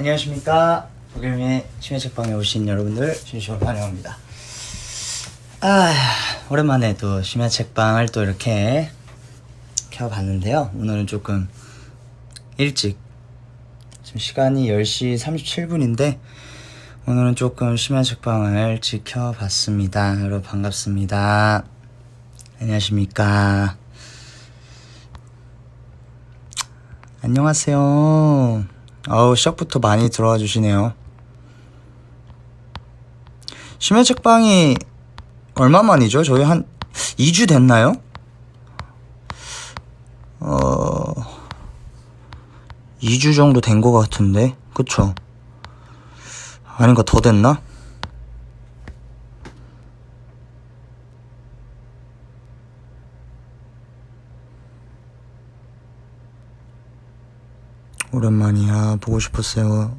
안녕하십니까. 도겸이의 심야책방에 오신 여러분들 진심으로 환영합니다. 오랜만에 또 심야책방을 또 이렇게 켜봤는데요. 오늘은 조금 일찍, 지금 시간이 10시 37분인데 오늘은 조금 심야책방을 지켜봤습니다. 여러분 반갑습니다. 안녕하십니까. 안녕하세요. 시작부터 많이 들어와 주시네요. 심야책방이 얼마 만이죠? 저희 한 2주 됐나요? 2주 정도 된 것 같은데, 그쵸? 아닌가, 더 됐나? 오랜만이야. 보고 싶었어요.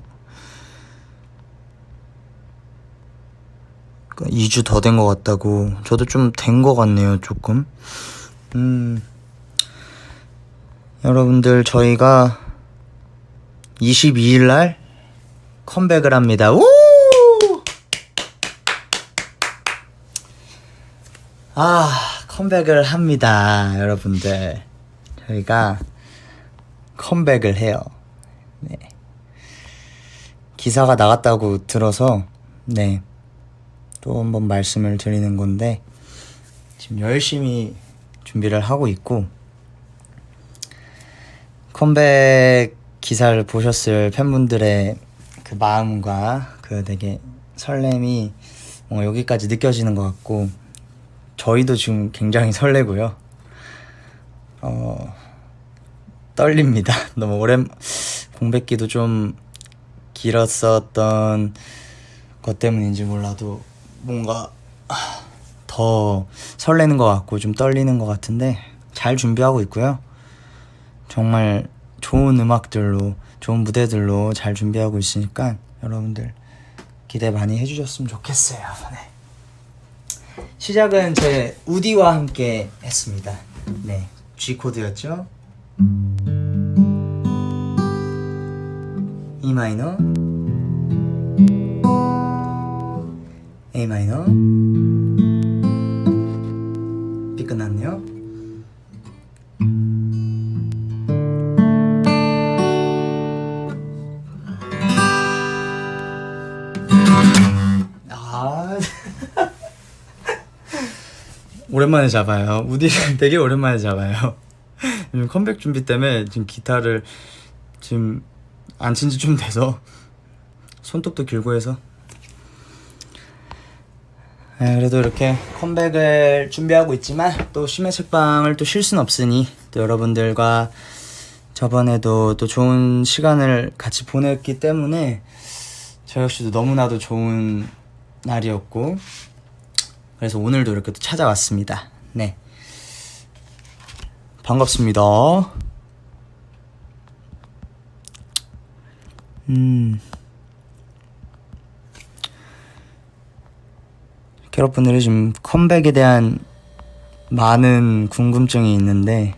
2주 더 된 것 같다고. 저도 좀 된 것 같네요, 조금. 여러분들, 저희가 22일 날 컴백을 합니다. 우! 컴백을 합니다, 여러분들. 저희가 컴백을 해요. 네. 기사가 나갔다고 들어서 또 한번 말씀을 드리는 건데, 지금 열심히 준비를 하고 있고, 컴백 기사를 보셨을 팬분들의 그 마음과 그 되게 설렘이 뭔가 여기까지 느껴지는 것 같고, 저희도 지금 굉장히 설레고요. 떨립니다. 너무 공백기도 좀 길었었던 것 때문인지 몰라도 뭔가 더 설레는 것 같고 좀 떨리는 것 같은데 잘 준비하고 있고요. 정말 좋은 음악들로, 좋은 무대들로 잘 준비하고 있으니까 여러분들 기대 많이 해주셨으면 좋겠어요. 네. 시작은 제 우디와 함께 했습니다. 네, G 코드였죠. E 마이너, A 마이너, B 끝났네요. 오랜만에 잡아요. 우디를 되게 오랜만에 잡아요. 요즘 컴백 준비 때문에 지금 기타를 지금 안 친 지 좀 돼서 손톱도 길고 해서 그래도 이렇게 컴백을 준비하고 있지만 또 심야책방을 또 쉴 순 없으니 또 여러분들과 저번에도 또 좋은 시간을 같이 보냈기 때문에 저 역시도 너무나도 좋은 날이었고 그래서 오늘도 이렇게 또 찾아왔습니다. 네, 반갑습니다. 캐럿분들이 지금 컴백에 대한 많은 궁금증이 있는데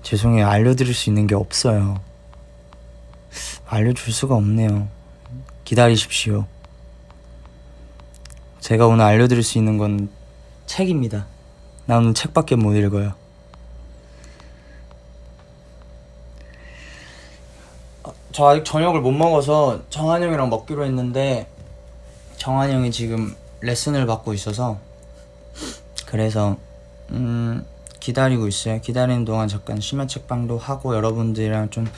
죄송해요. 알려드릴 수 있는 게 없어요. 알려줄 수가 없네요. 기다리십시오. 제가 오늘 알려드릴 수 있는 건 책입니다. 나 오늘 책밖에 못 읽어요. 저 아직 저녁을 못 먹어서 정한 형이랑 먹기로 했는데 정한 형이 지금 레슨을 받고 있어서 그래서 기다리고 있어요. 기다리는 동안 잠깐 심야책방도 하고 여러분들이랑 좀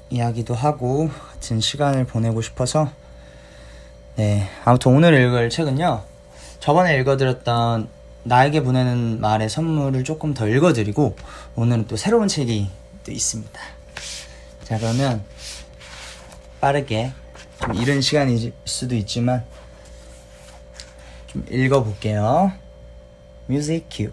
이야기도 하고 같은 시간을 보내고 싶어서 네, 아무튼 오늘 읽을 책은요, 저번에 읽어드렸던 나에게 보내는 말의 선물을 조금 더 읽어드리고 오늘은 또 새로운 책이 또 있습니다. 자, 그러면 빠르게 좀 이른 시간일 수도 있지만 좀 읽어볼게요. 뮤직 큐.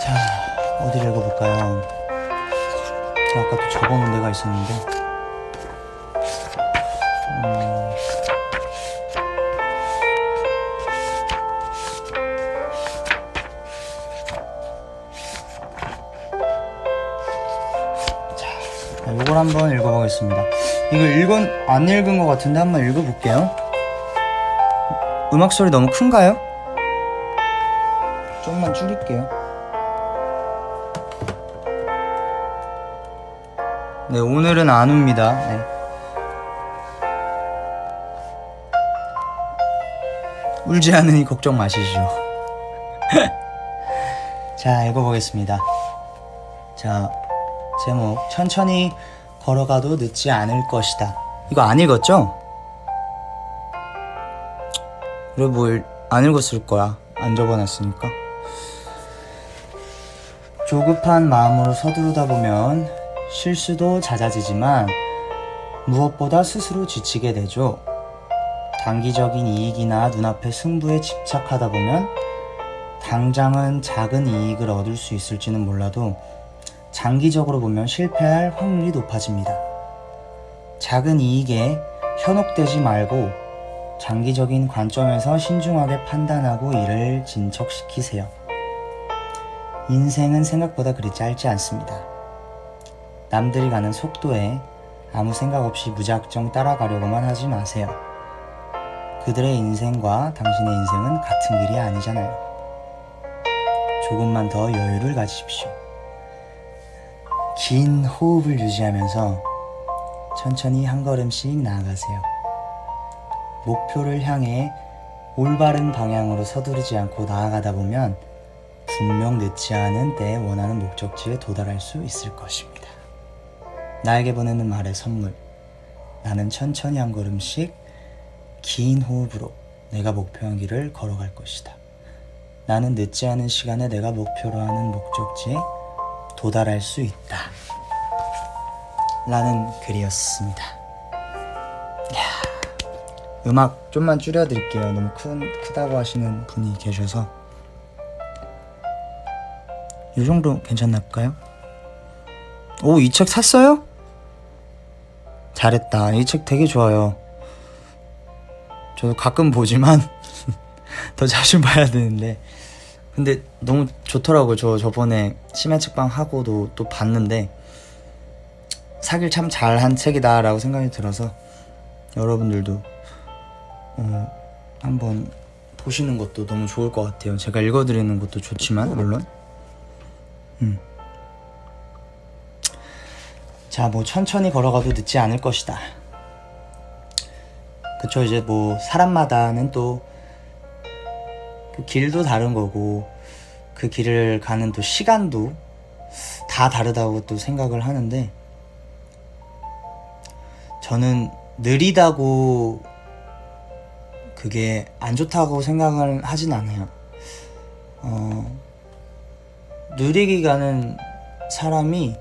자, 어디를 읽어볼까요? 제가 아까 또 적어놓은 데가 있었는데 자, 이걸 한번 읽어보겠습니다. 이거 안 읽은 것 같은데 한번 읽어볼게요. 음악 소리 너무 큰가요? 조금만 줄일게요. 네, 오늘은 안 웁니다. 네. 울지 않으니 걱정 마시죠. 자, 읽어보겠습니다. 자, 제목 천천히 걸어가도 늦지 않을 것이다. 이거 안 읽었죠? 그래 뭐 안 읽었을 거야. 안 적어놨으니까. 조급한 마음으로 서두르다 보면 실수도 잦아지지만 무엇보다 스스로 지치게 되죠. 단기적인 이익이나 눈앞의 승부에 집착하다 보면 당장은 작은 이익을 얻을 수 있을지는 몰라도 장기적으로 보면 실패할 확률이 높아집니다. 작은 이익에 현혹되지 말고 장기적인 관점에서 신중하게 판단하고 이를 진척시키세요. 인생은 생각보다 그리 짧지 않습니다. 남들이 가는 속도에 아무 생각 없이 무작정 따라가려고만 하지 마세요. 그들의 인생과 당신의 인생은 같은 길이 아니잖아요. 조금만 더 여유를 가지십시오. 긴 호흡을 유지하면서 천천히 한 걸음씩 나아가세요. 목표를 향해 올바른 방향으로 서두르지 않고 나아가다 보면 분명 늦지 않은 때에 원하는 목적지에 도달할 수 있을 것입니다. 나에게 보내는 말의 선물. 나는 천천히 한 걸음씩 긴 호흡으로 내가 목표한 길을 걸어갈 것이다. 나는 늦지 않은 시간에 내가 목표로 하는 목적지에 도달할 수 있다. 라는 글이었습니다. 음악 좀만 줄여드릴게요. 너무 크다고 하시는 분이 계셔서. 이 정도 괜찮을까요? 오, 이 책 샀어요? 잘했다. 이 책 되게 좋아요. 저도 가끔 보지만 더 자주 봐야 되는데, 근데 너무 좋더라고요. 저번에 심야책방 하고도 또 봤는데 사길 참 잘한 책이다 라고 생각이 들어서 여러분들도 한번 보시는 것도 너무 좋을 것 같아요. 제가 읽어드리는 것도 좋지만 물론 자, 뭐 천천히 걸어가도 늦지 않을 것이다. 그쵸. 이제 뭐 사람마다는 또 그 길도 다른 거고 그 길을 가는 또 시간도 다 다르다고 또 생각을 하는데, 저는 느리다고 그게 안 좋다고 생각을 하진 않아요. 느리게 가는 사람이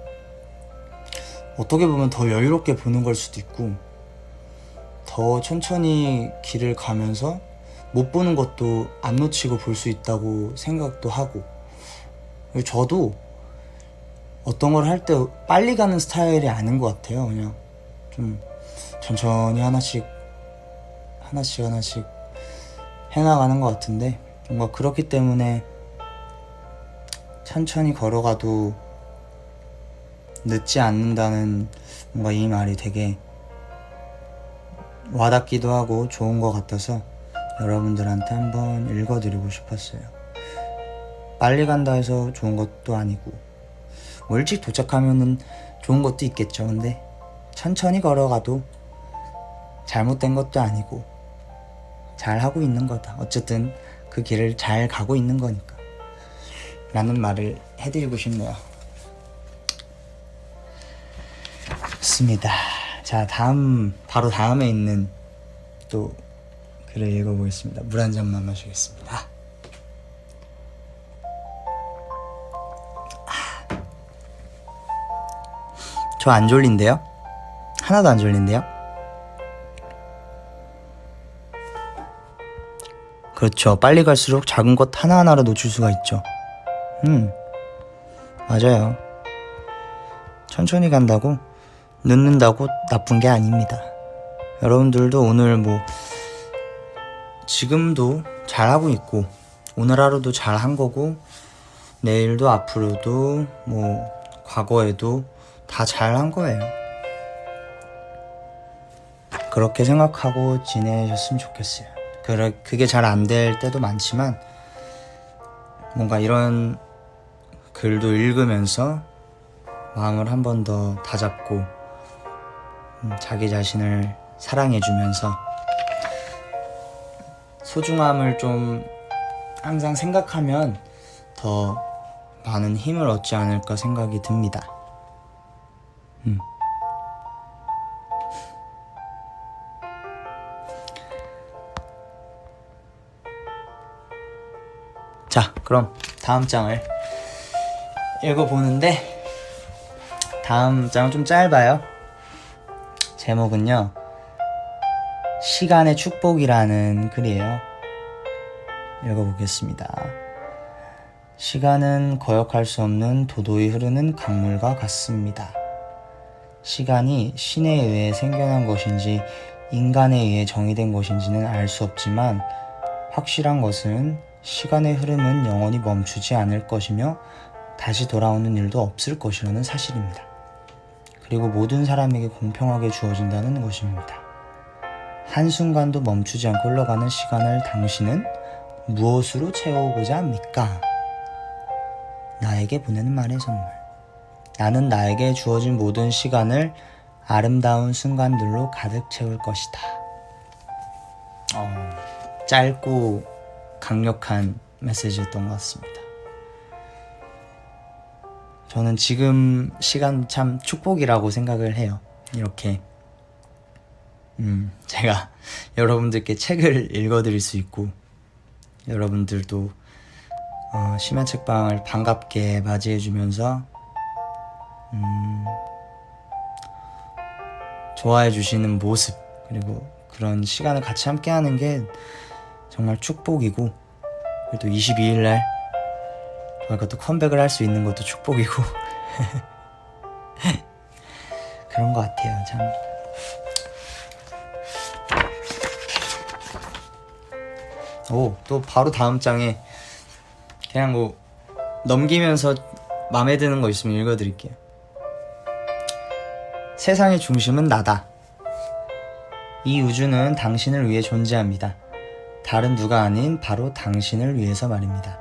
어떻게 보면 더 여유롭게 보는 걸 수도 있고, 더 천천히 길을 가면서 못 보는 것도 안 놓치고 볼 수 있다고 생각도 하고, 저도 어떤 걸 할 때 빨리 가는 스타일이 아닌 것 같아요. 그냥 좀 천천히 하나씩 해나가는 것 같은데, 뭔가 그렇기 때문에 천천히 걸어가도 늦지 않는다는 뭔가 이 말이 되게 와닿기도 하고 좋은 것 같아서 여러분들한테 한번 읽어드리고 싶었어요. 빨리 간다 해서 좋은 것도 아니고, 뭐 일찍 도착하면은 좋은 것도 있겠죠. 근데 천천히 걸어가도 잘못된 것도 아니고 잘 하고 있는 거다. 어쨌든 그 길을 잘 가고 있는 거니까 라는 말을 해드리고 싶네요. 좋습니다. 자, 바로 다음에 있는 또 글을 읽어보겠습니다. 물 한 잔만 마시겠습니다. 저 안 졸린데요? 하나도 안 졸린데요? 그렇죠. 빨리 갈수록 작은 것 하나하나로 놓칠 수가 있죠. 맞아요. 천천히 간다고 늦는다고 나쁜 게 아닙니다. 여러분들도 오늘 뭐 지금도 잘하고 있고 오늘 하루도 잘한 거고 내일도 앞으로도 뭐 과거에도 다 잘한 거예요. 그렇게 생각하고 지내셨으면 좋겠어요. 그게 잘 안 될 때도 많지만 뭔가 이런 글도 읽으면서 마음을 한 번 더 다잡고 자기 자신을 사랑해주면서 소중함을 좀 항상 생각하면 더 많은 힘을 얻지 않을까 생각이 듭니다. 자, 그럼 다음 장을 읽어보는데 다음 장은 좀 짧아요. 제목은요 시간의 축복이라는 글이에요. 읽어보겠습니다. 시간은 거역할 수 없는 도도히 흐르는 강물과 같습니다. 시간이 신에 의해 생겨난 것인지 인간에 의해 정의된 것인지는 알 수 없지만 확실한 것은 시간의 흐름은 영원히 멈추지 않을 것이며 다시 돌아오는 일도 없을 것이라는 사실입니다. 그리고 모든 사람에게 공평하게 주어진다는 것입니다. 한순간도 멈추지 않고 흘러가는 시간을 당신은 무엇으로 채우고자 합니까? 나에게 보내는 말의 선물. 나는 나에게 주어진 모든 시간을 아름다운 순간들로 가득 채울 것이다. 짧고 강력한 메시지였던 것 같습니다. 저는 지금 시간 참 축복이라고 생각을 해요. 이렇게 제가 여러분들께 책을 읽어드릴 수 있고 여러분들도 심야 책방을 반갑게 맞이해주면서 좋아해 주시는 모습 그리고 그런 시간을 같이 함께하는 게 정말 축복이고 그리고 또 22일날 저희가 또 컴백을 할 수 있는 것도 축복이고 그런 것 같아요. 참 또 바로 다음 장에 그냥 뭐 넘기면서 마음에 드는 거 있으면 읽어드릴게요. 세상의 중심은 나다. 이 우주는 당신을 위해 존재합니다. 다른 누가 아닌 바로 당신을 위해서 말입니다.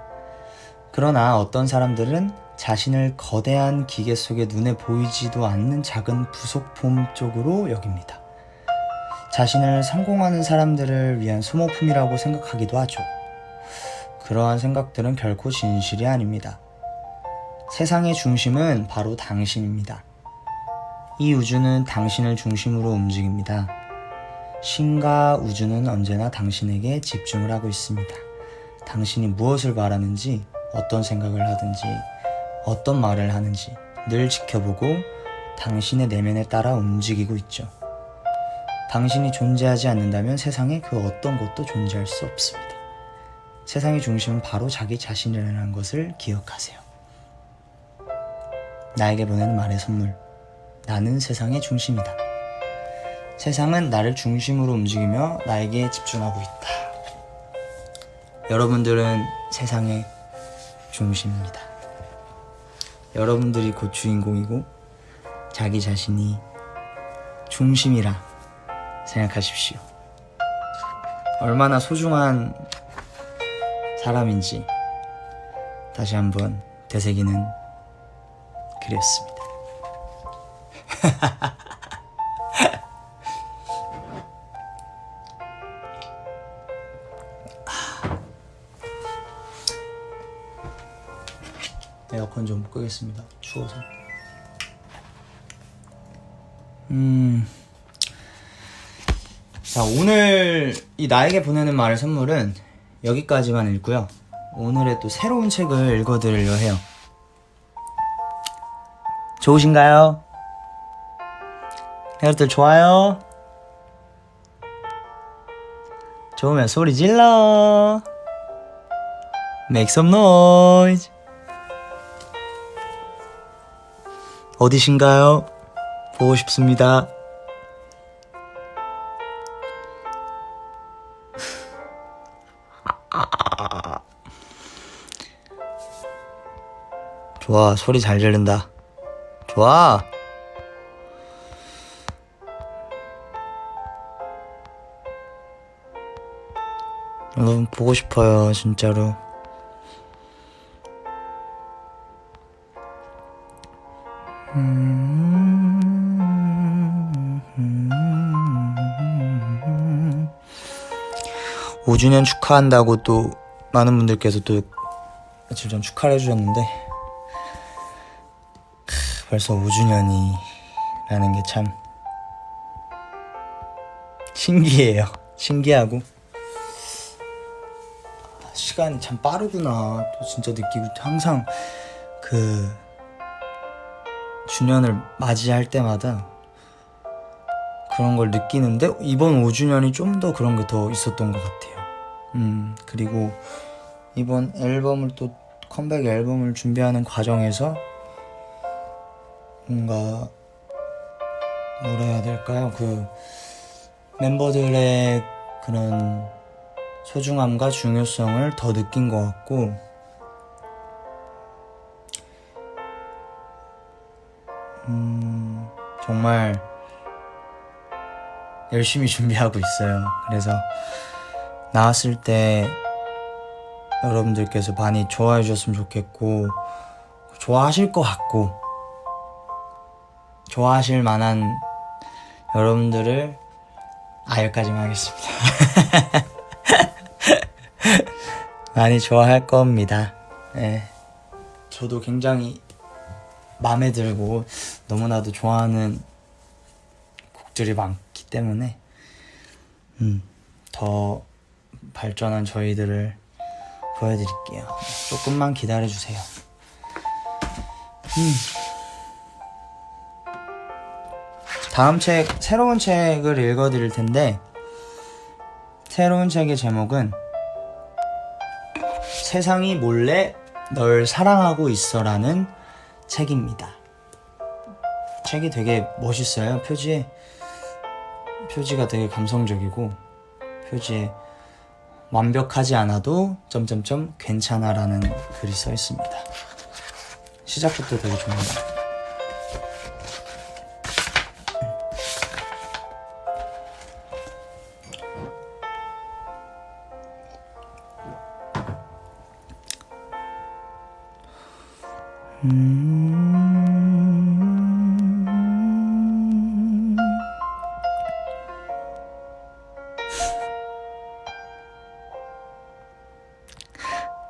그러나 어떤 사람들은 자신을 거대한 기계 속에 눈에 보이지도 않는 작은 부속품 쪽으로 여깁니다. 자신을 성공하는 사람들을 위한 소모품이라고 생각하기도 하죠. 그러한 생각들은 결코 진실이 아닙니다. 세상의 중심은 바로 당신입니다. 이 우주는 당신을 중심으로 움직입니다. 신과 우주는 언제나 당신에게 집중을 하고 있습니다. 당신이 무엇을 바라는지, 어떤 생각을 하든지, 어떤 말을 하는지 늘 지켜보고 당신의 내면에 따라 움직이고 있죠. 당신이 존재하지 않는다면 세상에 그 어떤 것도 존재할 수 없습니다. 세상의 중심은 바로 자기 자신이라는 것을 기억하세요. 나에게 보내는 말의 선물. 나는 세상의 중심이다. 세상은 나를 중심으로 움직이며 나에게 집중하고 있다. 여러분들은 세상의 중심입니다. 여러분들이 곧 주인공이고 자기 자신이 중심이라 생각하십시오. 얼마나 소중한 사람인지 다시 한번 되새기는 글이었습니다. 에어컨 좀 끄겠습니다. 추워서. 자, 오늘 이 나에게 보내는 말의 선물은 여기까지만 읽고요. 오늘의 또 새로운 책을 읽어드리려 해요. 좋으신가요? 여러분들 좋아요? 좋으면 소리 질러. Make some noise. 어디신가요? 보고 싶습니다. 좋아, 소리 잘 지른다. 좋아. 너무 보고 싶어요, 진짜로. 음. 5주년 축하한다고 또 많은 분들께서 또 며칠 전 축하를 해주셨는데 벌써 5주년이라는 게 참 신기해요. 신기하고 시간이 참 빠르구나 또 진짜 느끼고, 항상 그 주년을 맞이할 때마다 그런 걸 느끼는데 이번 5주년이 좀 더 그런 게 더 있었던 것 같아요. 그리고 이번 앨범을 또 컴백 앨범을 준비하는 과정에서 뭔가 뭐라 해야 될까요? 그 멤버들의 그런 소중함과 중요성을 더 느낀 것 같고, 정말 열심히 준비하고 있어요. 그래서 나왔을 때 여러분들께서 많이 좋아해 주셨으면 좋겠고, 좋아하실 것 같고, 좋아하실 만한 여러분들을 여기까지만 하겠습니다. 많이 좋아할 겁니다. 네. 저도 굉장히 마음에 들고 너무나도 좋아하는 곡들이 많기 때문에 더 발전한 저희들을 보여드릴게요. 조금만 기다려주세요. 다음 책, 새로운 책을 읽어드릴 텐데, 새로운 책의 제목은 세상이 몰래 널 사랑하고 있어라는 책입니다. 책이 되게 멋있어요. 표지가 되게 감성적이고, 표지에 완벽하지 않아도 점점점 괜찮아라는 글이 써 있습니다. 시작부터 되게 좋네요.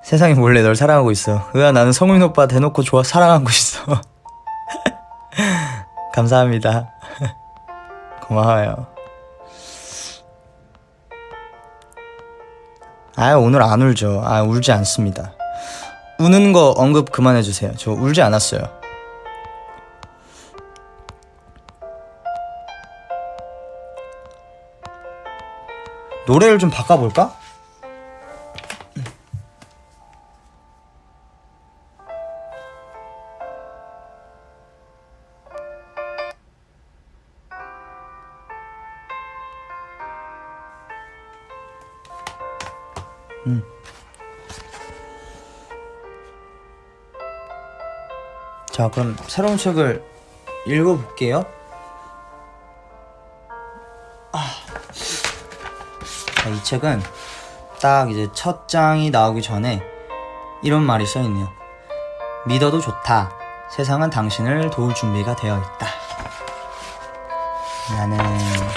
세상이 몰래 널 사랑하고 있어. 나는 성민 오빠 대놓고 사랑하고 있어. 감사합니다. 고마워요. 오늘 안 울죠. 울지 않습니다. 우는 거 언급 그만해주세요. 저 울지 않았어요. 노래를 좀 바꿔볼까? 자, 그럼 새로운 책을 읽어볼게요. 이 책은 딱 이제 첫 장이 나오기 전에 이런 말이 써있네요. 믿어도 좋다. 세상은 당신을 도울 준비가 되어 있다. 라는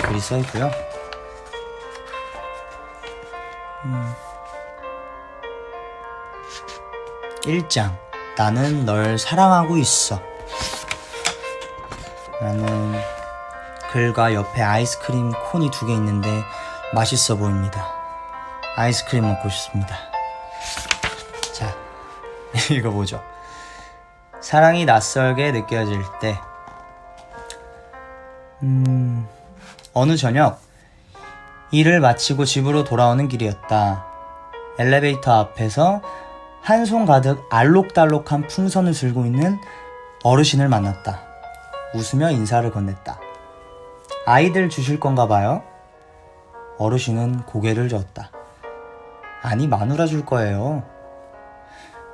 글이 써있고요. 1장, 나는 널 사랑하고 있어 라는 글과 옆에 아이스크림 콘이 2개 있는데 맛있어 보입니다. 아이스크림 먹고 싶습니다. 자, 읽어보죠. 사랑이 낯설게 느껴질 때, 어느 저녁 일을 마치고 집으로 돌아오는 길이었다. 엘리베이터 앞에서 한 손 가득 알록달록한 풍선을 들고 있는 어르신을 만났다. 웃으며 인사를 건넸다. 아이들 주실 건가 봐요? 어르신은 고개를 저었다. 아니, 마누라 줄 거예요.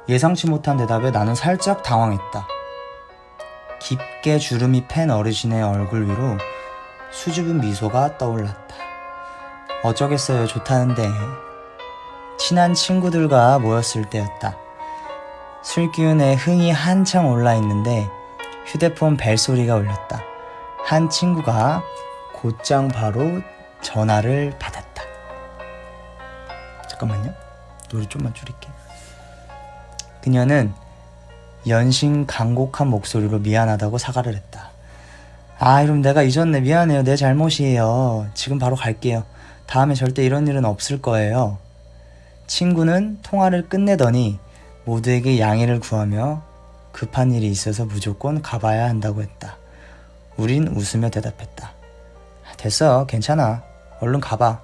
예상치 못한 대답에 나는 살짝 당황했다. 깊게 주름이 팬 어르신의 얼굴 위로 수줍은 미소가 떠올랐다. 어쩌겠어요, 좋다는데. 친한 친구들과 모였을 때였다. 술 기운에 흥이 한창 올라있는데 휴대폰 벨소리가 울렸다. 한 친구가 곧장 바로 전화를 받았다. 잠깐만요. 노래 좀만 줄일게. 그녀는 연신 간곡한 목소리로 미안하다고 사과를 했다. 이럼 내가 잊었네. 미안해요. 내 잘못이에요. 지금 바로 갈게요. 다음에 절대 이런 일은 없을 거예요. 친구는 통화를 끝내더니 모두에게 양해를 구하며 급한 일이 있어서 무조건 가봐야 한다고 했다. 우린 웃으며 대답했다. 됐어. 괜찮아. 얼른 가봐.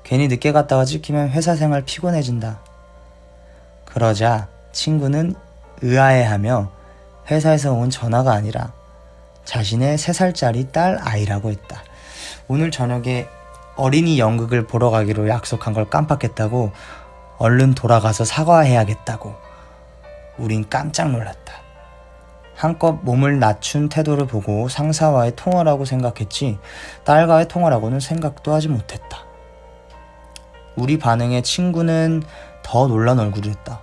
괜히 늦게 갔다가 찍히면 회사 생활 피곤해진다. 그러자 친구는 의아해하며 회사에서 온 전화가 아니라 자신의 3살짜리 딸 아이라고 했다. 오늘 저녁에 어린이 연극을 보러 가기로 약속한 걸 깜빡했다고 얼른 돌아가서 사과해야겠다고. 우린 깜짝 놀랐다. 한껏 몸을 낮춘 태도를 보고 상사와의 통화라고 생각했지 딸과의 통화라고는 생각도 하지 못했다. 우리 반응에 친구는 더 놀란 얼굴을 했다.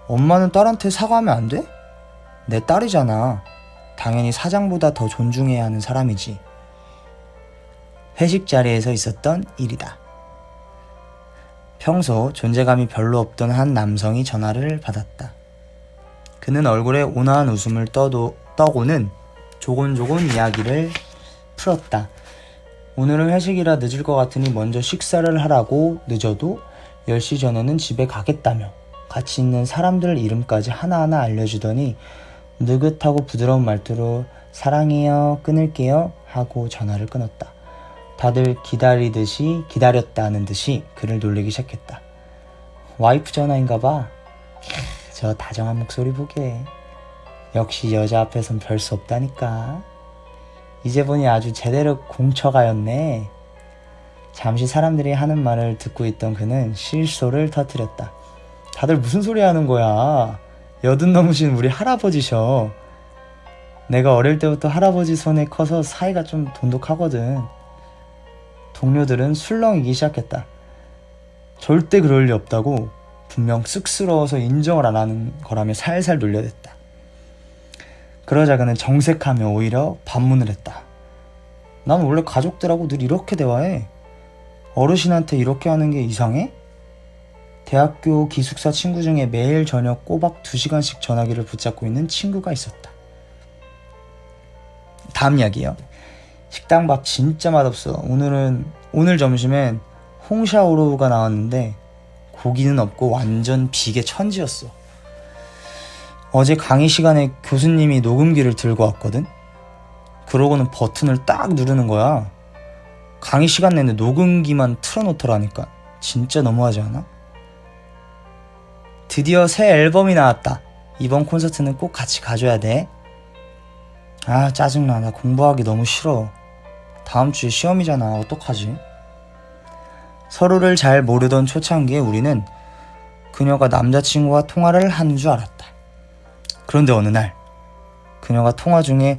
엄마는 딸한테 사과하면 안 돼? 내 딸이잖아. 당연히 사장보다 더 존중해야 하는 사람이지. 회식 자리에서 있었던 일이다. 평소 존재감이 별로 없던 한 남성이 전화를 받았다. 그는 얼굴에 온화한 웃음을 떠고는 조곤조곤 이야기를 풀었다. 오늘은 회식이라 늦을 것 같으니 먼저 식사를 하라고. 늦어도 10시 전에는 집에 가겠다며 같이 있는 사람들 이름까지 하나하나 알려주더니 느긋하고 부드러운 말투로 사랑해요, 끊을게요 하고 전화를 끊었다. 다들 기다렸다는 듯이 그를 놀리기 시작했다. 와이프 전화인가 봐. 저 다정한 목소리 보게. 역시 여자 앞에선 별 수 없다니까. 이제 보니 아주 제대로 공처가였네. 잠시 사람들이 하는 말을 듣고 있던 그는 실소를 터뜨렸다. 다들 무슨 소리 하는 거야. 80 넘으신 우리 할아버지셔. 내가 어릴 때부터 할아버지 손에 커서 사이가 좀 돈독하거든. 동료들은 술렁이기 시작했다. 절대 그럴 리 없다고. 분명 쑥스러워서 인정을 안 하는 거라며 살살 놀려댔다. 그러자 그는 정색하며 오히려 반문을 했다. 난 원래 가족들하고 늘 이렇게 대화해. 어르신한테 이렇게 하는 게 이상해? 대학교 기숙사 친구 중에 매일 저녁 꼬박 2시간씩 전화기를 붙잡고 있는 친구가 있었다. 다음 이야기요. 식당 밥 진짜 맛없어. 오늘 점심엔 홍샤오로우가 나왔는데 고기는 없고 완전 비계 천지였어. 어제 강의 시간에 교수님이 녹음기를 들고 왔거든. 그러고는 버튼을 딱 누르는 거야. 강의 시간 내내 녹음기만 틀어놓더라니까. 진짜 너무하지 않아? 드디어 새 앨범이 나왔다. 이번 콘서트는 꼭 같이 가줘야 돼. 짜증나. 나 공부하기 너무 싫어. 다음 주에 시험이잖아. 어떡하지? 서로를 잘 모르던 초창기에 우리는 그녀가 남자친구와 통화를 하는 줄 알았다. 그런데 어느 날 그녀가 통화 중에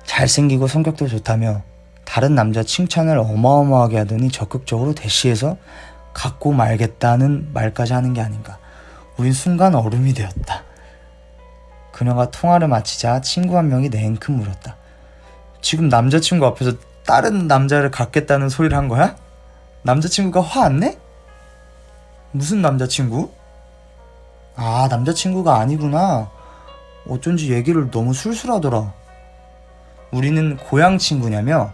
잘생기고 성격도 좋다며 다른 남자 칭찬을 어마어마하게 하더니 적극적으로 대시해서 갖고 말겠다는 말까지 하는 게 아닌가. 우린 순간 얼음이 되었다. 그녀가 통화를 마치자 친구 한 명이 냉큼 물었다. 지금 남자친구 앞에서 다른 남자를 갖겠다는 소리를 한 거야? 남자친구가 화 안 내? 무슨 남자친구? 남자친구가 아니구나. 어쩐지 얘기를 너무 술술하더라. 우리는 고향 친구냐며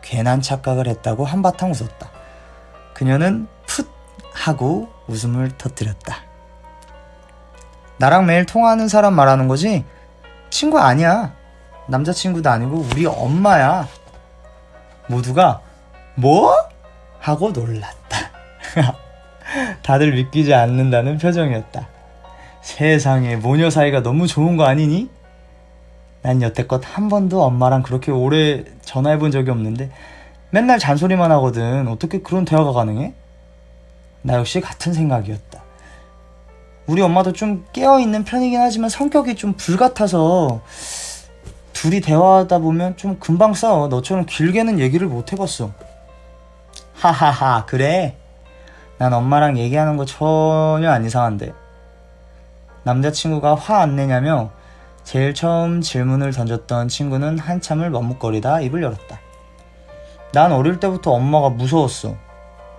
괜한 착각을 했다고 한바탕 웃었다. 그녀는 풋 하고 웃음을 터뜨렸다. 나랑 매일 통화하는 사람 말하는 거지? 친구 아니야. 남자친구도 아니고 우리 엄마야. 모두가 뭐? 하고 놀랐다. 다들 믿기지 않는다는 표정이었다. 세상에, 모녀 사이가 너무 좋은 거 아니니? 난 여태껏 한 번도 엄마랑 그렇게 오래 전화해본 적이 없는데 맨날 잔소리만 하거든. 어떻게 그런 대화가 가능해? 나 역시 같은 생각이었다. 우리 엄마도 좀 깨어있는 편이긴 하지만 성격이 좀 불같아서 둘이 대화하다 보면 좀 금방 싸워. 너처럼 길게는 얘기를 못 해봤어. 하하하, 그래? 난 엄마랑 얘기하는 거 전혀 안 이상한데. 남자친구가 화 안 내냐며 제일 처음 질문을 던졌던 친구는 한참을 머뭇거리다 입을 열었다. 난 어릴 때부터 엄마가 무서웠어.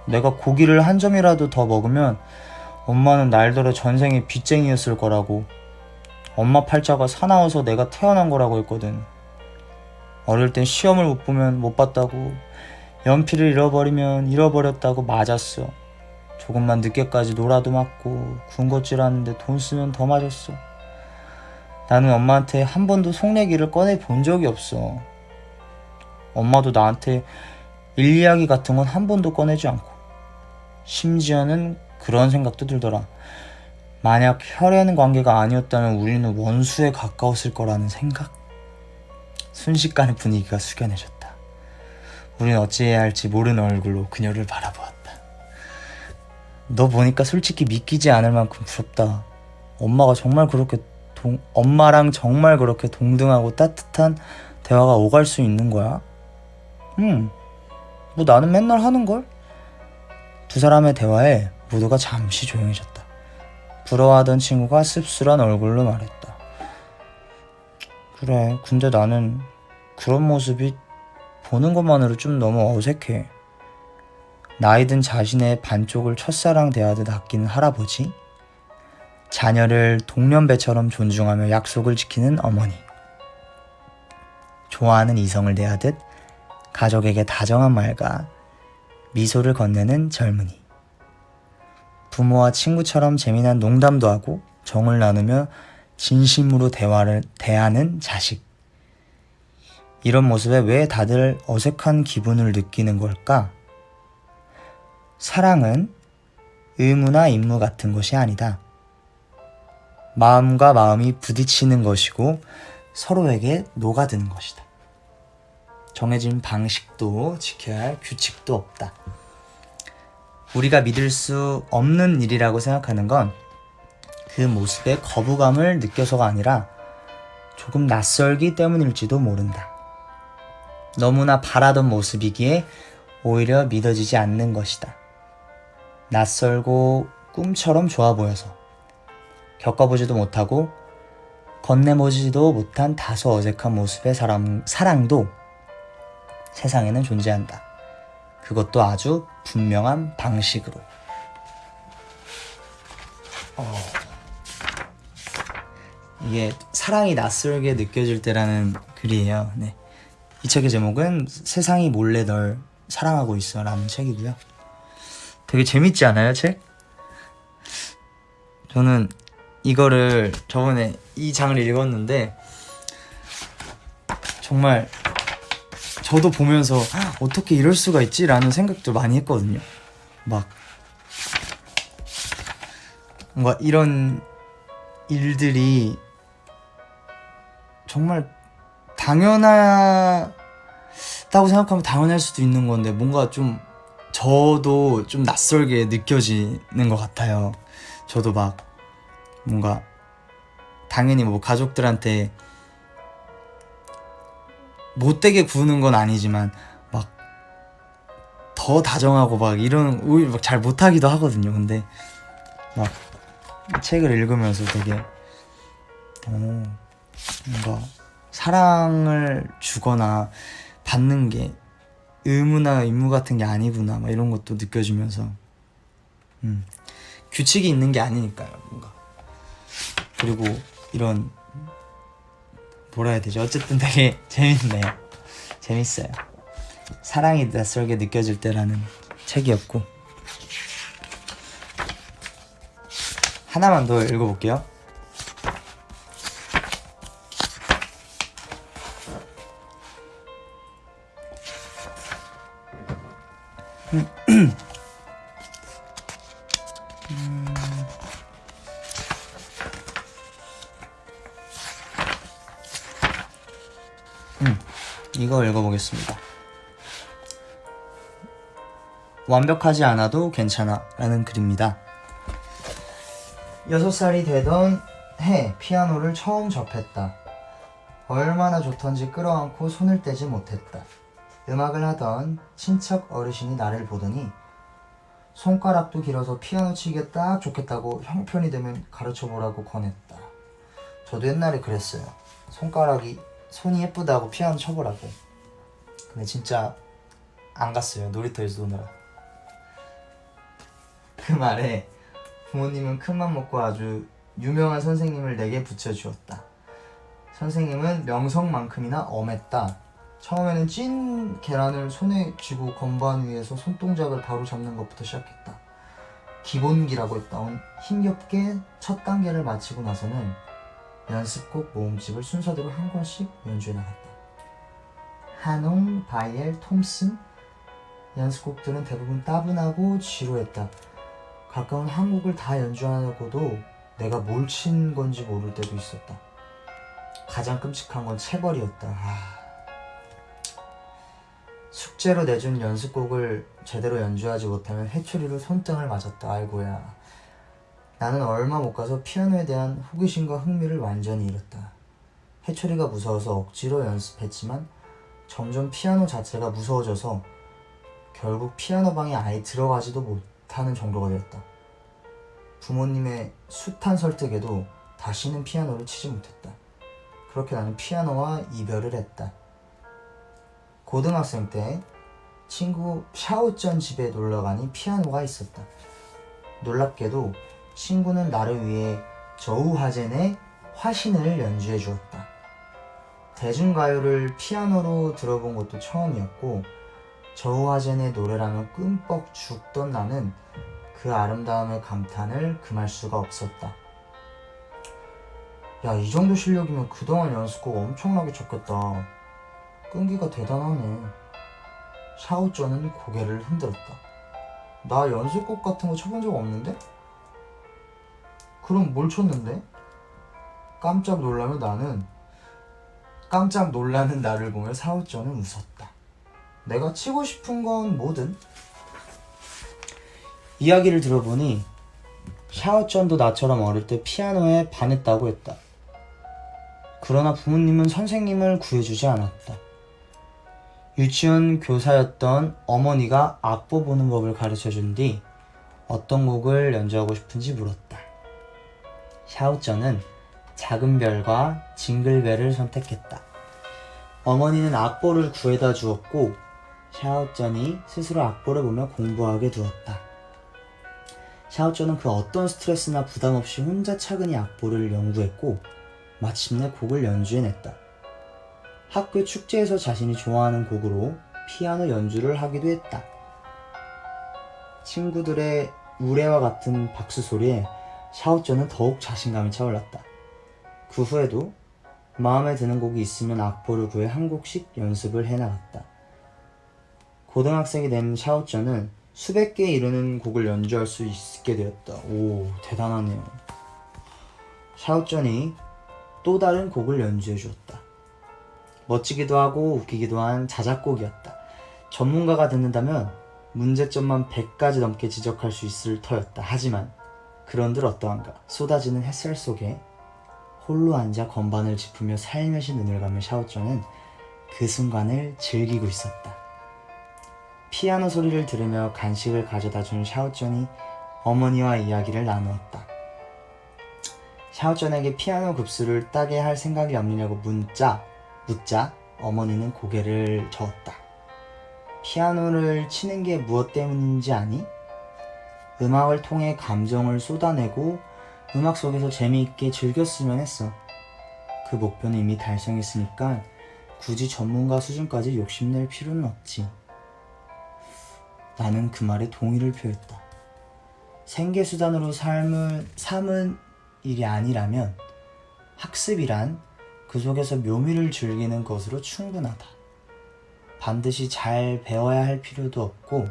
내가 고기를 한 점이라도 더 먹으면 엄마는 날더러 전생에 빚쟁이였을 거라고. 엄마 팔자가 사나워서 내가 태어난 거라고 했거든. 어릴 땐 시험을 못 보면 못 봤다고, 연필을 잃어버리면 잃어버렸다고 맞았어. 조금만 늦게까지 놀아도 맞고, 군것질 하는데 돈 쓰면 더 맞았어. 나는 엄마한테 한 번도 속 얘기를 꺼내 본 적이 없어. 엄마도 나한테 일 이야기 같은 건 한 번도 꺼내지 않고. 심지어는 그런 생각도 들더라. 만약 혈연 관계가 아니었다면 우리는 원수에 가까웠을 거라는 생각. 순식간에 분위기가 숙연해졌다. 우린 어찌해야 할지 모르는 얼굴로 그녀를 바라보았다. 너 보니까 솔직히 믿기지 않을 만큼 부럽다. 엄마랑 정말 그렇게 동등하고 따뜻한 대화가 오갈 수 있는 거야? 뭐 나는 맨날 하는걸? 두 사람의 대화에 모두가 잠시 조용해졌다. 부러워하던 친구가 씁쓸한 얼굴로 말했다. 그래, 근데 나는 그런 모습이 보는 것만으로 좀 너무 어색해. 나이든 자신의 반쪽을 첫사랑 대하듯 아끼는 할아버지, 자녀를 동년배처럼 존중하며 약속을 지키는 어머니, 좋아하는 이성을 대하듯 가족에게 다정한 말과 미소를 건네는 젊은이, 부모와 친구처럼 재미난 농담도 하고 정을 나누며 진심으로 대하는 자식. 이런 모습에 왜 다들 어색한 기분을 느끼는 걸까? 사랑은 의무나 임무 같은 것이 아니다. 마음과 마음이 부딪히는 것이고 서로에게 녹아드는 것이다. 정해진 방식도 지켜야 할 규칙도 없다. 우리가 믿을 수 없는 일이라고 생각하는 건 그 모습에 거부감을 느껴서가 아니라 조금 낯설기 때문일지도 모른다. 너무나 바라던 모습이기에 오히려 믿어지지 않는 것이다. 낯설고 꿈처럼 좋아 보여서, 겪어보지도 못하고 건네보지도 못한 다소 어색한 모습의 사랑도 세상에는 존재한다. 그것도 아주 분명한 방식으로. 이게 사랑이 낯설게 느껴질 때라는 글이에요. 네. 이 책의 제목은 세상이 몰래 널 사랑하고 있어 라는 책이고요. 되게 재밌지 않아요, 책? 저는 이거를 저번에 이 장을 읽었는데 정말 저도 보면서 어떻게 이럴 수가 있지? 라는 생각도 많이 했거든요. 막 뭔가 이런 일들이 정말 당연하다고 생각하면 당연할 수도 있는 건데 뭔가 좀 저도 좀 낯설게 느껴지는 것 같아요. 저도 막 뭔가 당연히 뭐 가족들한테 못되게 구는 건 아니지만 막 더 다정하고 막 이런 오히려 막 잘 못하기도 하거든요. 근데 막 책을 읽으면서 되게 뭔가 사랑을 주거나 받는 게 의무나 임무 같은 게 아니구나 막 이런 것도 느껴지면서 규칙이 있는 게 아니니까요. 뭔가 그리고 이런 뭐라 해야 되지? 어쨌든 되게 재밌네요. 재밌어요. 사랑이 낯설게 느껴질 때라는 책이었고, 하나만 더 읽어볼게요. 이거 읽어보겠습니다. 완벽하지 않아도 괜찮아 라는 글입니다. 6살이 되던 해 피아노를 처음 접했다. 얼마나 좋던지 끌어안고 손을 떼지 못했다. 음악을 하던 친척 어르신이 나를 보더니 손가락도 길어서 피아노 치기에 딱 좋겠다고 형편이 되면 가르쳐보라고 권했다. 저도 옛날에 그랬어요. 손이 예쁘다고 피아노 쳐보라고. 근데 진짜 안 갔어요. 놀이터에서 노느라. 그 말에 부모님은 큰맘 먹고 아주 유명한 선생님을 내게 붙여주었다. 선생님은 명성만큼이나 엄했다. 처음에는 찐 계란을 손에 쥐고 건반 위에서 손동작을 바로 잡는 것부터 시작했다. 기본기라고 했다. 힘겹게 첫 단계를 마치고 나서는 연습곡 모음집을 순서대로 한 권씩 연주해 나갔다. 한홍, 바이엘, 톰슨 연습곡들은 대부분 따분하고 지루했다. 가까운 한 곡을 다 연주하고도 내가 뭘 친 건지 모를 때도 있었다. 가장 끔찍한 건 체벌이었다. 숙제로 내준 연습곡을 제대로 연주하지 못하면 회초리로 손등을 맞았다. 아이고야. 나는 얼마 못 가서 피아노에 대한 호기심과 흥미를 완전히 잃었다. 회초리가 무서워서 억지로 연습했지만 점점 피아노 자체가 무서워져서 결국 피아노 방에 아예 들어가지도 못하는 정도가 되었다. 부모님의 숱한 설득에도 다시는 피아노를 치지 못했다. 그렇게 나는 피아노와 이별을 했다. 고등학생 때 친구 샤오전 집에 놀러가니 피아노가 있었다. 놀랍게도 친구는 나를 위해 저우하젠의 화신을 연주해 주었다. 대중가요를 피아노로 들어본 것도 처음이었고 저우하젠의 노래라면 끔뻑 죽던 나는 그 아름다움의 감탄을 금할 수가 없었다. 야, 이 정도 실력이면 그동안 연습곡 엄청나게 쳤겠다. 끈기가 대단하네. 샤오쩌는 고개를 흔들었다. 나 연습곡 같은 거 쳐본 적 없는데? 그럼 뭘 쳤는데? 깜짝 놀라는 나를 보며 샤오쩌는 웃었다. 내가 치고 싶은 건 뭐든? 이야기를 들어보니 샤오쩌도 나처럼 어릴 때 피아노에 반했다고 했다. 그러나 부모님은 선생님을 구해주지 않았다. 유치원 교사였던 어머니가 악보 보는 법을 가르쳐준 뒤 어떤 곡을 연주하고 싶은지 물었다. 샤오쩌는 작은 별과 징글벨을 선택했다. 어머니는 악보를 구해다 주었고 샤오쩌이 스스로 악보를 보며 공부하게 두었다. 샤오쩌는 그 어떤 스트레스나 부담 없이 혼자 차근히 악보를 연구했고 마침내 곡을 연주해냈다. 학교 축제에서 자신이 좋아하는 곡으로 피아노 연주를 하기도 했다. 친구들의 우레와 같은 박수 소리에 샤오쩌는 더욱 자신감이 차올랐다. 그 후에도 마음에 드는 곡이 있으면 악보를 구해 한 곡씩 연습을 해나갔다. 고등학생이 된 샤오쩌는 수백 개 이르는 곡을 연주할 수 있게 되었다. 오, 대단하네요. 샤오쩌이 또 다른 곡을 연주해 주었다. 멋지기도 하고 웃기기도 한 자작곡이었다. 전문가가 듣는다면 문제점만 100가지 넘게 지적할 수 있을 터였다. 하지만 그런들 어떠한가. 쏟아지는 햇살 속에 홀로 앉아 건반을 짚으며 살며시 눈을 감은 샤오쩌는 그 순간을 즐기고 있었다. 피아노 소리를 들으며 간식을 가져다 준 샤오쩌이 어머니와 이야기를 나누었다. 샤오쩌에게 피아노 급수를 따게 할 생각이 없느냐고 묻자 어머니는 고개를 저었다. 피아노를 치는 게 무엇 때문인지 아니? 음악을 통해 감정을 쏟아내고 음악 속에서 재미있게 즐겼으면 했어. 그 목표는 이미 달성했으니까 굳이 전문가 수준까지 욕심낼 필요는 없지. 나는 그 말에 동의를 표했다. 생계수단으로 삼은 일이 아니라면 학습이란 그 속에서 묘미를 즐기는 것으로 충분하다. 반드시 잘 배워야 할 필요도 없고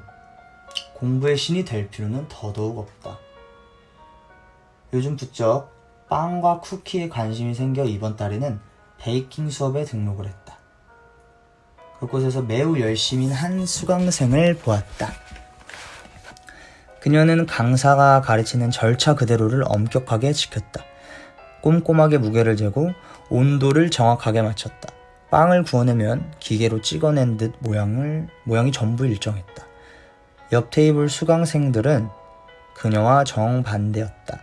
공부의 신이 될 필요는 더더욱 없다. 요즘 부쩍 빵과 쿠키에 관심이 생겨 이번 달에는 베이킹 수업에 등록을 했다. 그곳에서 매우 열심인 한 수강생을 보았다. 그녀는 강사가 가르치는 절차 그대로를 엄격하게 지켰다. 꼼꼼하게 무게를 재고 온도를 정확하게 맞췄다. 빵을 구워내면 기계로 찍어낸 듯 모양이 전부 일정했다. 옆 테이블 수강생들은 그녀와 정반대였다.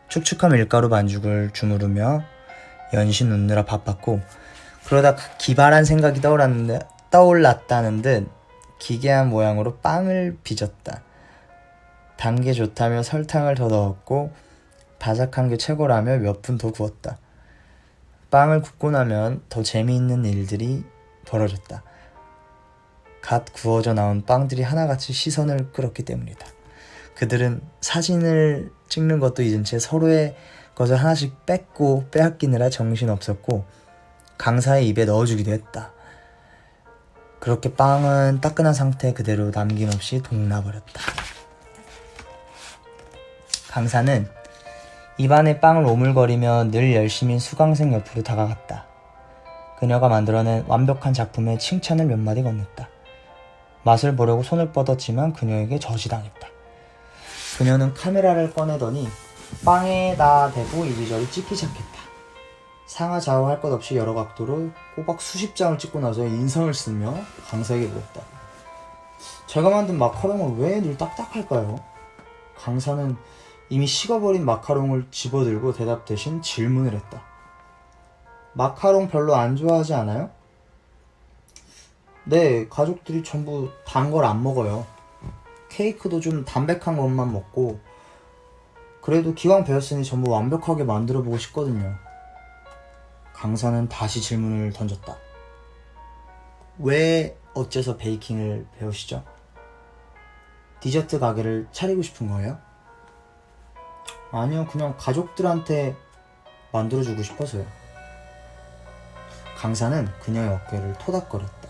축축한 밀가루 반죽을 주무르며 연신 웃느라 바빴고, 그러다 기발한 생각이 떠올랐다는 듯 기괴한 모양으로 빵을 빚었다. 단 게 좋다며 설탕을 더 넣었고 바삭한 게 최고라며 몇 분 더 구웠다. 빵을 굽고 나면 더 재미있는 일들이 벌어졌다. 갓 구워져 나온 빵들이 하나같이 시선을 끌었기 때문이다. 그들은 사진을 찍는 것도 잊은 채 서로의 것을 하나씩 뺏고 빼앗기느라 정신없었고 강사의 입에 넣어주기도 했다. 그렇게 빵은 따끈한 상태 그대로 남김없이 동나버렸다. 강사는 입안에 빵을 오물거리며 늘 열심인 수강생 옆으로 다가갔다. 그녀가 만들어낸 완벽한 작품에 칭찬을 몇 마디 건넸다. 맛을 보려고 손을 뻗었지만 그녀에게 저지당했다. 그녀는 카메라를 꺼내더니 빵에다 대고 이리저리 찍기 시작했다. 상하좌우 할 것 없이 여러 각도로 꼬박 수십 장을 찍고 나서 인상을 쓰며 강사에게 물었다. 제가 만든 마카롱은 왜 늘 딱딱할까요? 강사는 이미 식어버린 마카롱을 집어들고 대답 대신 질문을 했다. 마카롱 별로 안 좋아하지 않아요? 네, 가족들이 전부 단 걸 안 먹어요. 케이크도 좀 담백한 것만 먹고, 그래도 기왕 배웠으니 전부 완벽하게 만들어보고 싶거든요. 강사는 다시 질문을 던졌다. 왜 어째서 베이킹을 배우시죠? 디저트 가게를 차리고 싶은 거예요? 아니요, 그냥 가족들한테 만들어주고 싶어서요. 강사는 그녀의 어깨를 토닥거렸다.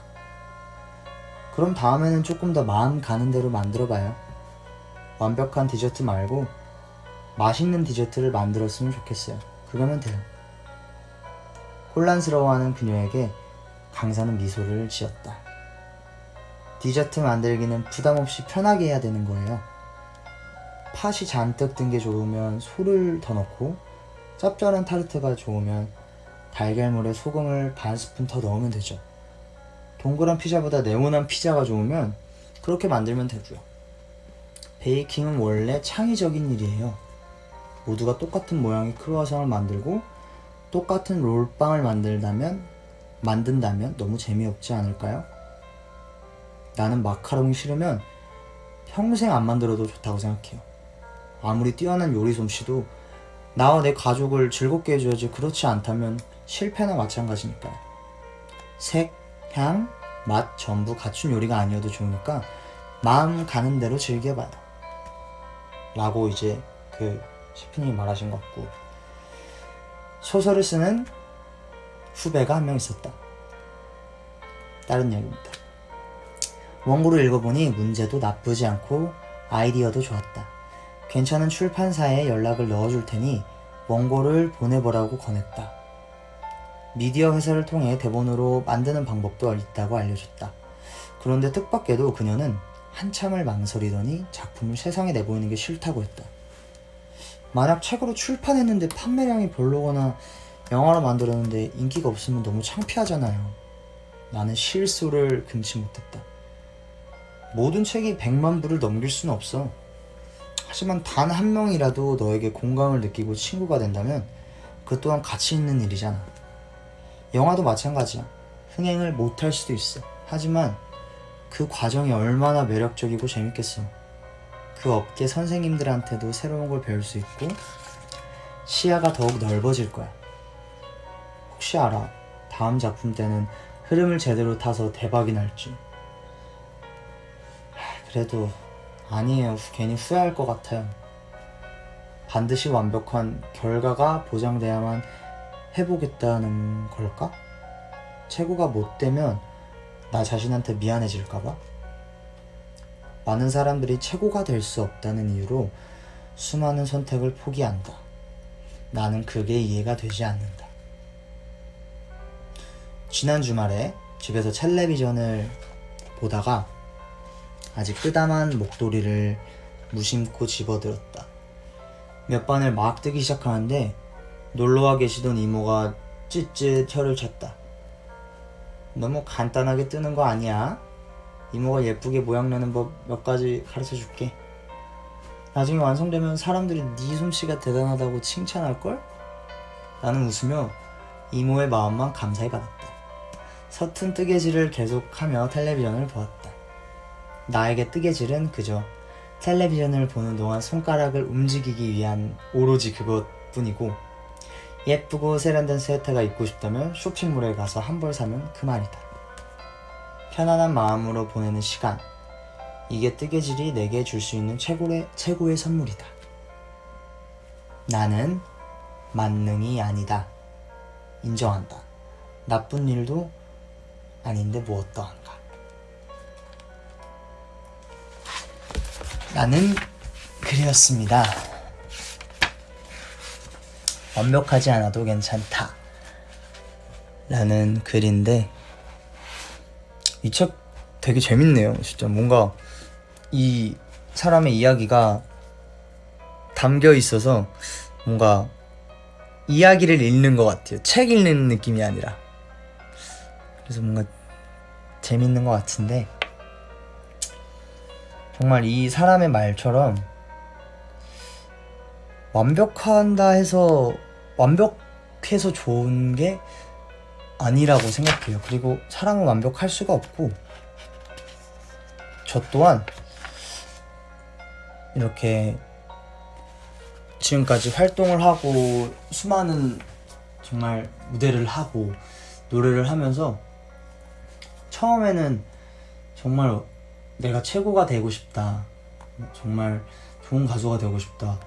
그럼 다음에는 조금 더 마음 가는 대로 만들어봐요. 완벽한 디저트 말고 맛있는 디저트를 만들었으면 좋겠어요. 그러면 돼요. 혼란스러워하는 그녀에게 강사는 미소를 지었다. 디저트 만들기는 부담없이 편하게 해야 되는 거예요. 팥이 잔뜩 든 게 좋으면 소를 더 넣고, 짭짤한 타르트가 좋으면 달걀물에 소금을 반 스푼 더 넣으면 되죠. 동그란 피자보다 네모난 피자가 좋으면 그렇게 만들면 되고요. 베이킹은 원래 창의적인 일이에요. 모두가 똑같은 모양의 크루아상을 만들고 똑같은 롤빵을 만든다면 너무 재미없지 않을까요? 나는 마카롱이 싫으면 평생 안 만들어도 좋다고 생각해요. 아무리 뛰어난 요리 솜씨도 나와 내 가족을 즐겁게 해줘야지, 그렇지 않다면 실패나 마찬가지니까요. 색, 향, 맛 전부 갖춘 요리가 아니어도 좋으니까 마음 가는 대로 즐겨봐요. 라고 이제 그 셰프님이 말하신 것 같고, 소설을 쓰는 후배가 한 명 있었다. 다른 이야기입니다. 원고를 읽어보니 문제도 나쁘지 않고 아이디어도 좋았다. 괜찮은 출판사에 연락을 넣어줄 테니 원고를 보내보라고 권했다. 미디어 회사를 통해 대본으로 만드는 방법도 있다고 알려줬다. 그런데 뜻밖에도 그녀는 한참을 망설이더니 작품을 세상에 내보이는 게 싫다고 했다. 만약 책으로 출판했는데 판매량이 별로거나 영화로 만들었는데 인기가 없으면 너무 창피하잖아요. 나는 실소를 금치 못했다. 모든 책이 100만 부를 넘길 수는 없어. 하지만 단 한 명이라도 너에게 공감을 느끼고 친구가 된다면 그 또한 가치 있는 일이잖아. 영화도 마찬가지야. 흥행을 못할 수도 있어. 하지만 그 과정이 얼마나 매력적이고 재밌겠어. 그 업계 선생님들한테도 새로운 걸 배울 수 있고 시야가 더욱 넓어질 거야. 혹시 알아? 다음 작품 때는 흐름을 제대로 타서 대박이 날지. 그래도 아니에요. 괜히 후회할 것 같아요. 반드시 완벽한 결과가 보장돼야만 해보겠다는 걸까? 최고가 못 되면 나 자신한테 미안해질까봐? 많은 사람들이 최고가 될 수 없다는 이유로 수많은 선택을 포기한다. 나는 그게 이해가 되지 않는다. 지난 주말에 집에서 텔레비전을 보다가 아직 끄담한 목도리를 무심코 집어들었다. 몇 반을 막 뜨기 시작하는데 놀러와 계시던 이모가 찌릿 혀를 쳤다. 너무 간단하게 뜨는 거 아니야? 이모가 예쁘게 모양 내는 법 몇 가지 가르쳐 줄게. 나중에 완성되면 사람들이 네 솜씨가 대단하다고 칭찬할걸? 나는 웃으며 이모의 마음만 감사히 받았다. 서툰 뜨개질을 계속하며 텔레비전을 보았다. 나에게 뜨개질은 그저 텔레비전을 보는 동안 손가락을 움직이기 위한 오로지 그것뿐이고, 예쁘고 세련된 스웨터가 입고 싶다면 쇼핑몰에 가서 한 벌 사면 그만이다. 편안한 마음으로 보내는 시간, 이게 뜨개질이 내게 줄 수 있는 최고의 선물이다. 나는 만능이 아니다. 인정한다. 나쁜 일도 아닌데 무엇떠한가. 나는 글이었습니다. 완벽하지 않아도 괜찮다 라는 글인데, 이 책 되게 재밌네요. 진짜 뭔가 이 사람의 이야기가 담겨 있어서 뭔가 이야기를 읽는 것 같아요. 책 읽는 느낌이 아니라. 그래서 뭔가 재밌는 것 같은데, 정말 이 사람의 말처럼 완벽한다 해서 완벽해서 좋은 게 아니라고 생각해요. 그리고 사람은 완벽할 수가 없고, 저 또한 이렇게 지금까지 활동을 하고 수많은 정말 무대를 하고 노래를 하면서 처음에는 정말 내가 최고가 되고 싶다, 정말 좋은 가수가 되고 싶다,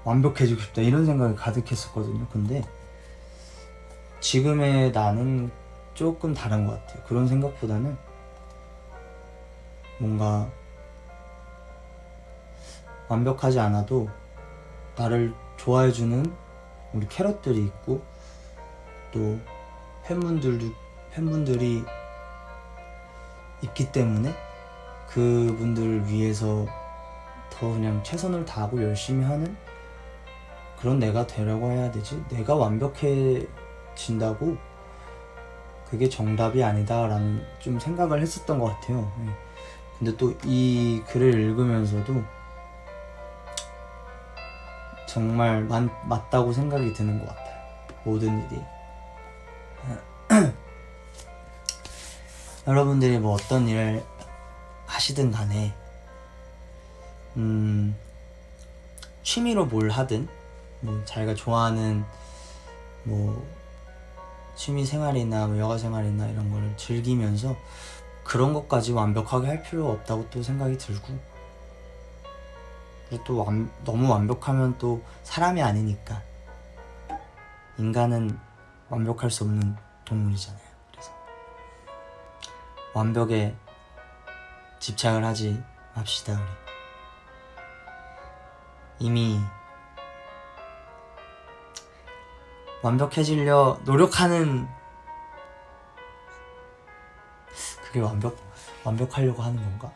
완벽해지고 싶다, 이런 생각이 가득했었거든요. 근데 지금의 나는 조금 다른 것 같아요. 그런 생각보다는 뭔가 완벽하지 않아도 나를 좋아해주는 우리 캐럿들이 있고, 또 팬분들이 있기 때문에 그분들을 위해서 더 그냥 최선을 다하고 열심히 하는 그런 내가 되려고 해야 되지, 내가 완벽해진다고 그게 정답이 아니다라는 좀 생각을 했었던 것 같아요. 근데 또 이 글을 읽으면서도 정말 맞다고 생각이 드는 것 같아요. 모든 일이. 여러분들이 뭐 어떤 일을 하시든 간에 취미로 뭘 하든, 뭐 자기가 좋아하는 뭐 취미 생활이나 뭐 여가 생활이나 이런 걸 즐기면서 그런 것까지 완벽하게 할 필요 없다고 또 생각이 들고, 그리고 또 너무 완벽하면 또 사람이 아니니까, 인간은 완벽할 수 없는 동물이잖아요. 그래서 완벽에 집착을 하지 맙시다. 우리 이미 완벽해지려 노력하는, 그게 완벽하려고 하는 건가?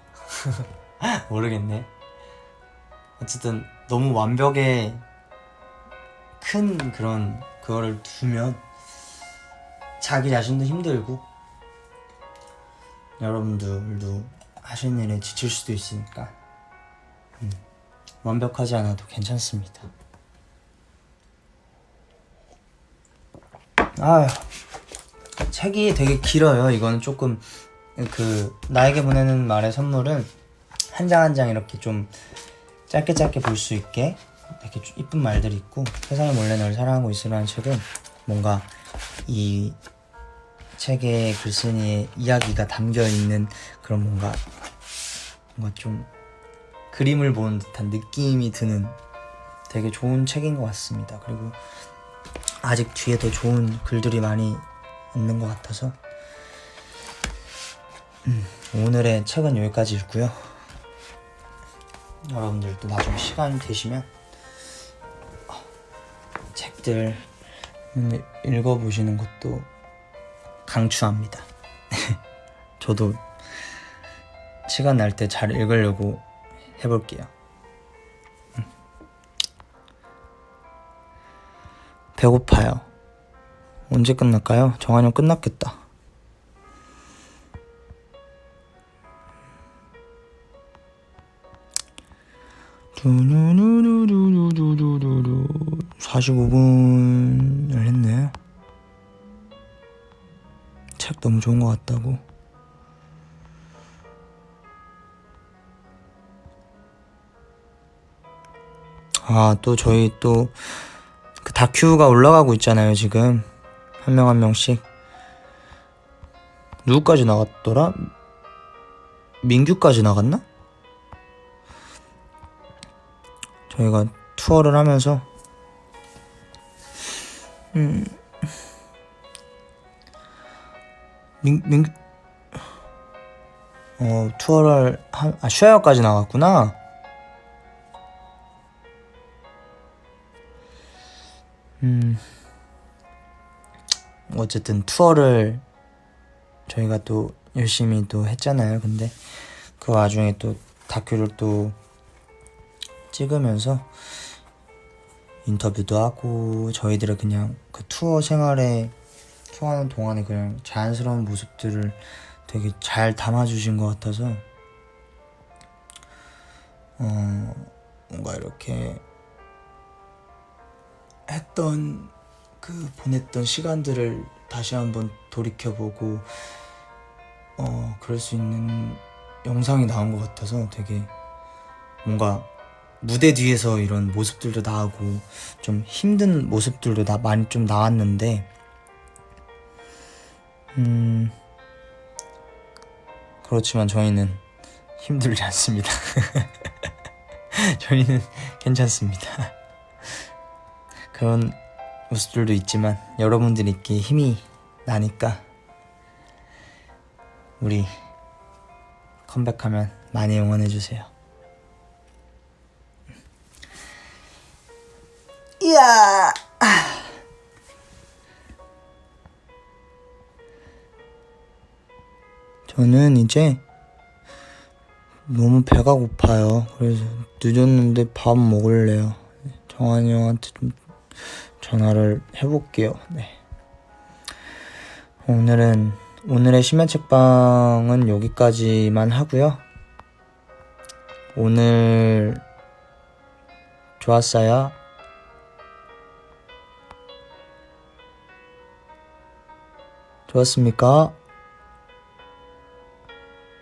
모르겠네. 어쨌든 너무 완벽에 큰 그거를 두면 자기 자신도 힘들고, 여러분들도 하시는 일에 지칠 수도 있으니까 완벽하지 않아도 괜찮습니다. 아휴, 책이 되게 길어요. 이거는 조금 나에게 보내는 말의 선물은 한 장 한 장 이렇게 좀 짧게 볼 수 있게 이렇게 이쁜 말들이 있고, 세상에 몰래 널 사랑하고 있으라는 책은 뭔가 이 책의 글쓴이의 이야기가 담겨있는 그런 뭔가 좀 그림을 보는 듯한 느낌이 드는 되게 좋은 책인 것 같습니다. 그리고 아직 뒤에 더 좋은 글들이 많이 있는 것 같아서 오늘의 책은 여기까지 읽고요. 여러분들도 나중에 시간이 되시면 책들 읽어보시는 것도 강추합니다. 저도 시간 날 때 잘 읽으려고 해볼게요. 배고파요. 언제 끝날까요? 정한이 형 끝났겠다. 두루루루루루루루 45분을 했네. 책 너무 좋은 것 같다고. 또 저희 또 그 다큐가 올라가고 있잖아요. 지금 한 명 한 명씩. 누구까지 나갔더라? 민규까지 나갔나? 저희가 투어를 하면서 투어를 슈아여까지 나갔구나. 어쨌든 투어를 저희가 또 열심히 또 했잖아요. 근데 그 와중에 또 다큐를 또 찍으면서 인터뷰도 하고 저희들의 그냥 그 투어 생활에 투어하는 동안에 그냥 자연스러운 모습들을 되게 잘 담아주신 것 같아서 뭔가 이렇게 보냈던 시간들을 다시 한번 돌이켜보고 그럴 수 있는 영상이 나온 것 같아서 되게 뭔가 무대 뒤에서 이런 모습들도 나오고 좀 힘든 모습들도 많이 좀 나왔는데 그렇지만 저희는 힘들지 않습니다. 저희는 괜찮습니다. 그런 모습들도 있지만 여러분들이 있기에 힘이 나니까 우리 컴백하면 많이 응원해주세요. 이야! 저는 이제 너무 배가 고파요. 그래서 늦었는데 밥 먹을래요. 정한이 형한테 좀 전화를 해볼게요. 네. 오늘의 심야책방은 여기까지만 하고요. 오늘 좋았어요. 좋았습니까?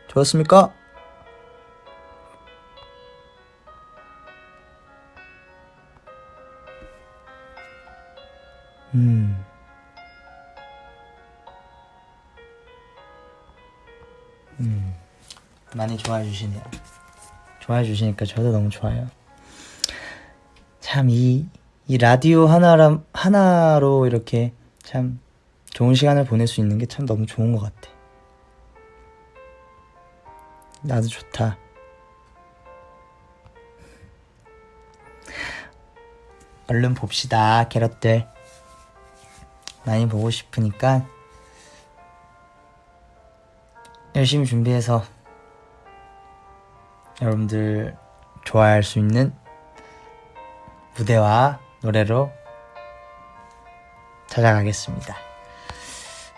좋았습니까? 많이 좋아해 주시네요. 좋아해 주시니까 저도 너무 좋아요. 참 이 라디오 하나로 이렇게 참 좋은 시간을 보낼 수 있는 게 참 너무 좋은 것 같아. 나도 좋다. 얼른 봅시다, 캐럿들. 많이 보고 싶으니까 열심히 준비해서 여러분들 좋아할 수 있는 무대와 노래로 찾아가겠습니다.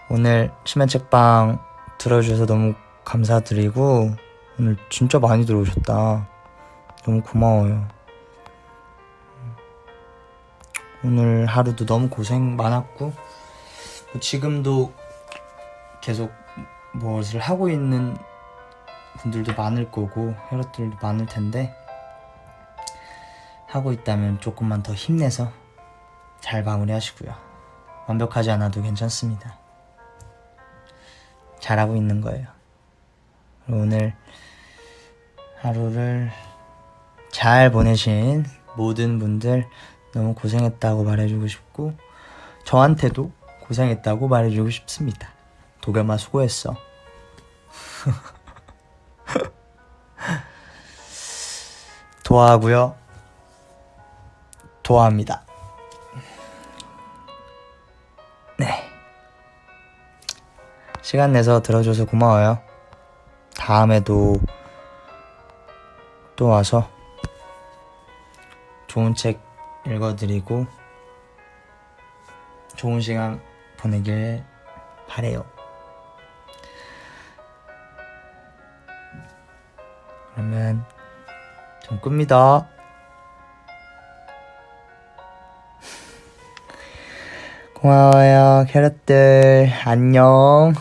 오늘 심야책방 들어주셔서 너무 감사드리고 오늘 진짜 많이 들어오셨다. 너무 고마워요. 오늘 하루도 너무 고생 많았고 지금도 계속 무엇을 하고 있는 분들도 많을 거고 캐럿들도 많을 텐데 하고 있다면 조금만 더 힘내서 잘 마무리하시고요. 완벽하지 않아도 괜찮습니다. 잘하고 있는 거예요. 오늘 하루를 잘 보내신 모든 분들 너무 고생했다고 말해주고 싶고 저한테도 고생했다고 말해주고 싶습니다. 도겸아 수고했어. 도와하고요. 도와합니다. 네. 시간 내서 들어줘서 고마워요. 다음에도 또 와서 좋은 책 읽어드리고 좋은 시간 보내길 바래요. 그러면 좀 끕니다. 고마워요, 캐럿들. 안녕.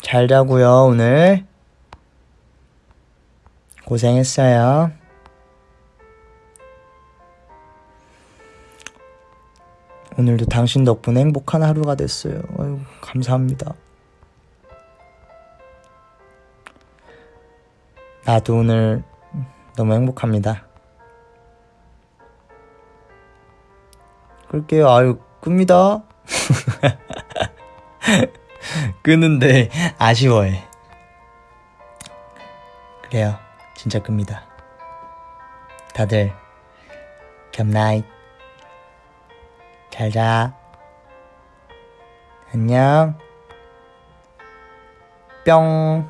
잘 자고요, 오늘. 고생했어요. 오늘도 당신 덕분에 행복한 하루가 됐어요. 아유, 감사합니다. 나도 오늘 너무 행복합니다. 끌게요. 아유, 끕니다. 끄는데 아쉬워해. 그래요. 진짜 끕니다. 다들 굿나잇. 잘 자. 안녕. 뿅.